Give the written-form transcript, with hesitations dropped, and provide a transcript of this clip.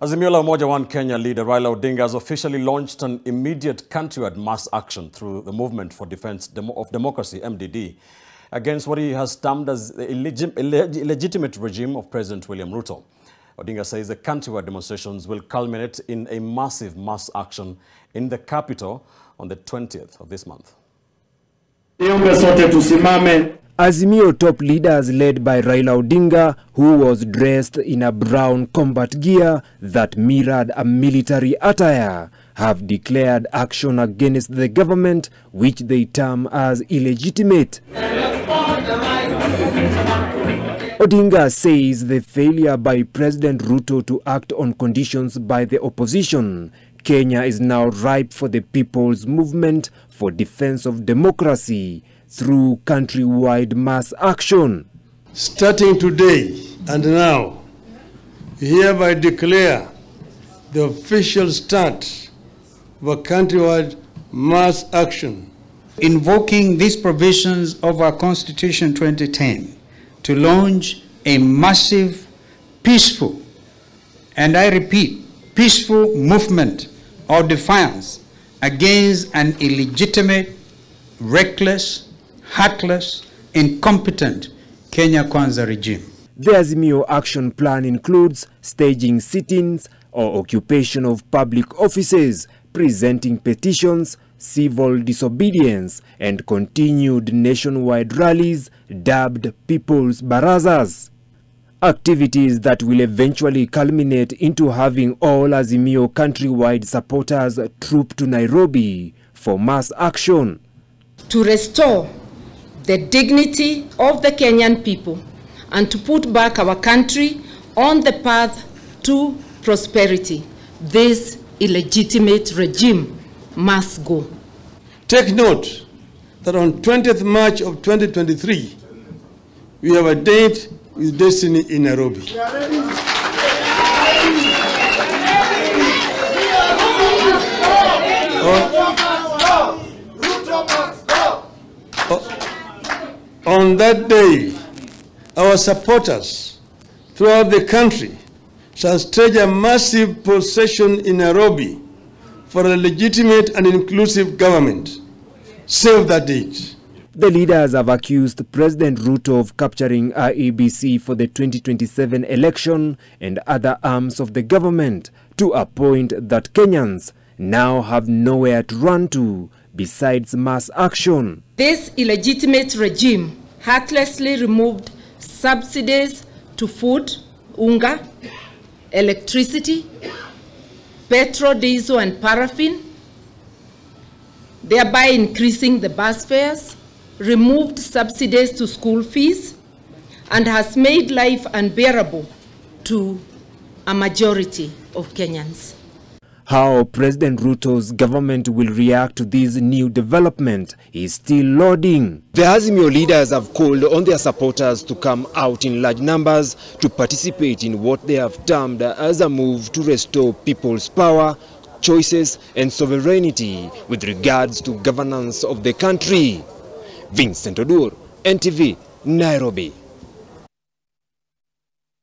Azimio la Umoja One Kenya leader Raila Odinga has officially launched an immediate countrywide mass action through the Movement for Defense of Democracy, MDD, against what he has termed as the illegitimate regime of President William Ruto. Odinga says the countrywide demonstrations will culminate in a massive mass action in the capital on the 20th of this month. Azimio top leaders led by Raila Odinga, who was dressed in a brown combat gear that mirrored a military attire, have declared action against the government, which they term as illegitimate. Odinga says the failure by President Ruto to act on conditions by the opposition, Kenya is now ripe for the People's Movement for Defense of Democracy through countrywide mass action. Starting today and now, we hereby declare the official start of a countrywide mass action. Invoking these provisions of our Constitution 2010 to launch a massive, peaceful, and I repeat, peaceful movement of defiance against an illegitimate, reckless, heartless, incompetent Kenya Kwanza regime. The Azimio action plan includes staging sit-ins or occupation of public offices, presenting petitions, civil disobedience, and continued nationwide rallies dubbed People's Barazas. Activities that will eventually culminate into having all Azimio countrywide supporters troop to Nairobi for mass action. To restore the dignity of the Kenyan people and to put back our country on the path to prosperity, this illegitimate regime must go. Take note that on 20th March of 2023, we have a date with destiny in Nairobi. On that day, our supporters throughout the country shall stage a massive procession in Nairobi for a legitimate and inclusive government. Save that date. The leaders have accused President Ruto of capturing IEBC for the 2027 election and other arms of the government, to a point that Kenyans now have nowhere to run to besides mass action. This illegitimate regime heartlessly removed subsidies to food, unga, electricity, petrol, diesel, and paraffin, thereby increasing the bus fares, removed subsidies to school fees, and has made life unbearable to a majority of Kenyans. How President Ruto's government will react to this new development is still loading. The Azimio leaders have called on their supporters to come out in large numbers to participate in what they have termed as a move to restore people's power, choices, and sovereignty with regards to governance of the country. Vincent Odur, NTV, Nairobi.